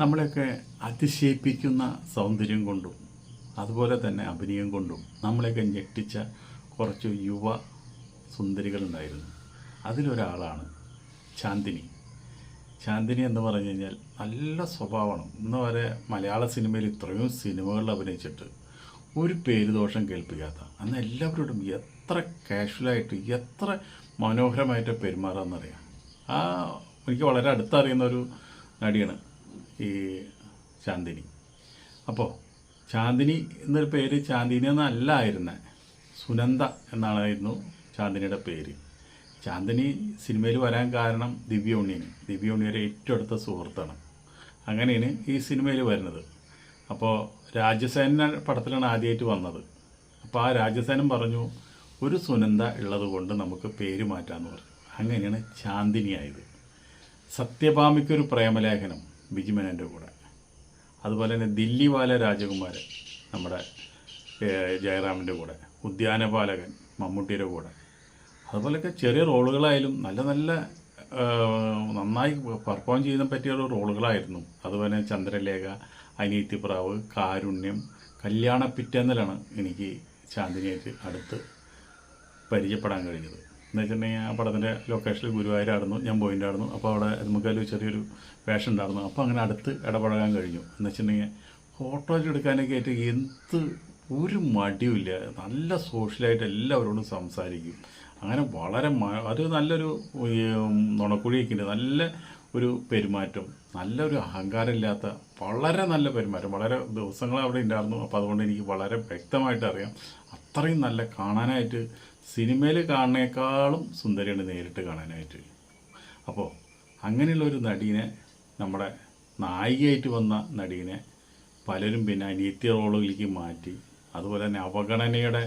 നമ്മളെയൊക്കെ അതിശയിപ്പിക്കുന്ന സൗന്ദര്യം കൊണ്ടും അതുപോലെ തന്നെ അഭിനയം കൊണ്ടും നമ്മളെയൊക്കെ ഞെട്ടിച്ച കുറച്ച് യുവ സുന്ദരികളുണ്ടായിരുന്നു. അതിലൊരാളാണ് ചാന്ദിനി. ചാന്ദിനി എന്ന് പറഞ്ഞു കഴിഞ്ഞാൽ നല്ല സ്വഭാവമാണ്. ഇന്ന് വരെ മലയാള സിനിമയിൽ ഇത്രയും സിനിമകളിൽ അഭിനയിച്ചിട്ട് ഒരു പേര് ദോഷം കേൾപ്പിക്കാത്ത, അന്ന് എല്ലാവരോടും എത്ര കാഷ്വലായിട്ട് എത്ര മനോഹരമായിട്ട് പെരുമാറാമെന്നറിയാം. എനിക്ക് വളരെ അടുത്തറിയുന്ന ഒരു നടിയാണ് ഈ ചാന്ദിനി. അപ്പോൾ ചാന്ദിനി എന്നൊരു പേര് ചാന്ദിനി എന്നല്ലായിരുന്നത്, സുനന്ദ എന്നായിരുന്നു ചാന്ദിനിയുടെ പേര്. ചാന്ദിനി സിനിമയിൽ വരാൻ കാരണം ദിവ്യ ഉണ്ണിയുടെ ഏറ്റവും അടുത്ത സുഹൃത്താണ്. അങ്ങനെയാണ് ഈ സിനിമയിൽ വരുന്നത്. അപ്പോൾ രാജസേന പടത്തിലാണ് ആദ്യമായിട്ട് വന്നത്. അപ്പോൾ ആ രാജസേനൻ പറഞ്ഞു, ഒരു സുനന്ദ ഉള്ളത് കൊണ്ട് നമുക്ക് പേര് മാറ്റാമെന്ന് പറഞ്ഞു. അങ്ങനെയാണ് ചാന്ദിനിയായത്. സത്യഭാമിക്കൊരു പ്രേമലേഖനം ബിജുമേനൻ്റെ കൂടെ, അതുപോലെ തന്നെ ദില്ലിവാല രാജകുമാരൻ നമ്മുടെ ജയറാമിൻ്റെ കൂടെ, ഉദ്യാനപാലകൻ മമ്മൂട്ടിയുടെ കൂടെ, അതുപോലെയൊക്കെ ചെറിയ റോളുകളായാലും നല്ല നല്ല നന്നായി പെർഫോം ചെയ്യാൻ പറ്റിയ റോളുകളായിരുന്നു. അതുപോലെ ചന്ദ്രലേഖ, അനിയത്തിപ്രാവ്, കാരുണ്യം, കല്യാണപ്പിറ്റേന്നലാണ് എനിക്ക് ചാന്ദിനിയായിട്ട് അടുത്ത് പരിചയപ്പെടാൻ കഴിഞ്ഞത്. എന്ന് വെച്ചിട്ടുണ്ടെങ്കിൽ ആ പടത്തിൻ്റെ ലൊക്കേഷനിൽ ഗുരുവായൂരായിരുന്നു, ഞാൻ പോയിട്ടുണ്ടായിരുന്നു. അപ്പോൾ അവിടെ നമുക്കതിൽ ചെറിയൊരു വേഷം ഉണ്ടായിരുന്നു. അപ്പോൾ അങ്ങനെ അടുത്ത് ഇടപഴകാൻ കഴിഞ്ഞു. എന്ന് വെച്ചിട്ടുണ്ടെങ്കിൽ ഫോട്ടോ എടുക്കാനൊക്കെ ആയിട്ട് ഒരു മടിയുമില്ല, നല്ല സോഷ്യലായിട്ട് എല്ലാവരോടും സംസാരിക്കും. അങ്ങനെ വളരെ അത് നല്ലൊരു നുണക്കുഴിയൊക്കെ നല്ല ഒരു പെരുമാറ്റം, നല്ലൊരു അഹങ്കാരമില്ലാത്ത വളരെ നല്ല പെരുമാറ്റം. വളരെ ദിവസങ്ങൾ അവിടെ ഉണ്ടായിരുന്നു. അപ്പോൾ അതുകൊണ്ട് എനിക്ക് വളരെ വ്യക്തമായിട്ട് അറിയാം, അത്രയും നല്ല കാണാനായിട്ട് സിനിമയിൽ കാണുന്നേക്കാളും സുന്ദരിയാണ് നേരിട്ട് കാണാനായിട്ട്. അപ്പോൾ അങ്ങനെയുള്ളൊരു നടീനെ, നമ്മുടെ നായികയായിട്ട് വന്ന നടീനെ പലരും പിന്നെ അനിയത്തി റോളുകളിലേക്ക് മാറ്റി. അതുപോലെ തന്നെ അവഗണനയുടെ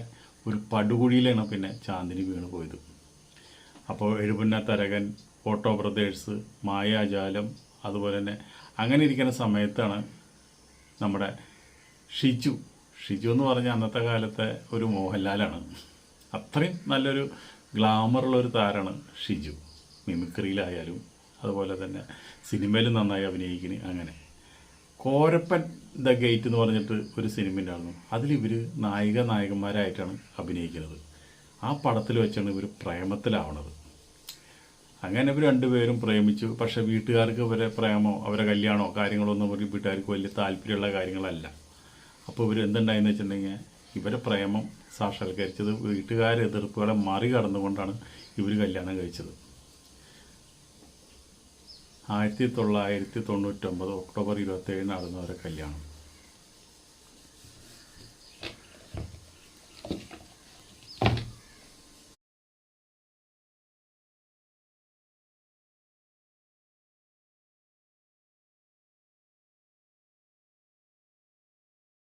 ഒരു പടുകുഴിയിലാണ് പിന്നെ ചാന്ദിനി വീണ് പോയത്. അപ്പോൾ എഴുപുന്ന തരകൻ, ഓട്ടോ ബ്രദേഴ്സ്, മായാജാലം, അതുപോലെ തന്നെ അങ്ങനെ ഇരിക്കുന്ന സമയത്താണ് നമ്മുടെ ഷിജു എന്ന് പറഞ്ഞാൽ അന്നത്തെ കാലത്തെ ഒരു മോഹൻലാലാണ്. അത്രയും നല്ലൊരു ഗ്ലാമറുള്ളൊരു താരമാണ് ഷിജു. മിമിക്രിയിലായാലും അതുപോലെ തന്നെ സിനിമയിൽ നന്നായി അഭിനയിക്കുന്നു. അങ്ങനെ കോരപ്പൻ ദ ഗേറ്റ് എന്ന് പറഞ്ഞിട്ട് ഒരു സിനിമ ഉണ്ടായിരുന്നു. അതിലിവർ നായകന്മാരായിട്ടാണ് അഭിനയിക്കുന്നത്. ആ പടത്തിൽ വെച്ചാണ് ഇവർ പ്രേമത്തിലാവണത്. അങ്ങനെ ഇവർ രണ്ടുപേരും പ്രേമിച്ചു. പക്ഷേ വീട്ടുകാർക്ക് ഇവരെ പ്രേമോ അവരെ കല്യാണമോ കാര്യങ്ങളോ ഒന്നും വീട്ടുകാർക്ക് വലിയ താല്പര്യമുള്ള കാര്യങ്ങളല്ല. അപ്പോൾ ഇവർ എന്തുണ്ടായെന്ന് വെച്ചിട്ടുണ്ടെങ്കിൽ ഇവരെ പ്രേമം സാക്ഷാത്കരിച്ചത് വീട്ടുകാരെ എതിർപ്പുകളെ മറികടന്നുകൊണ്ടാണ് ഇവർ കല്യാണം കഴിച്ചത്. 1999 ഒക്ടോബർ 27 നടന്ന അവരെ കല്യാണം.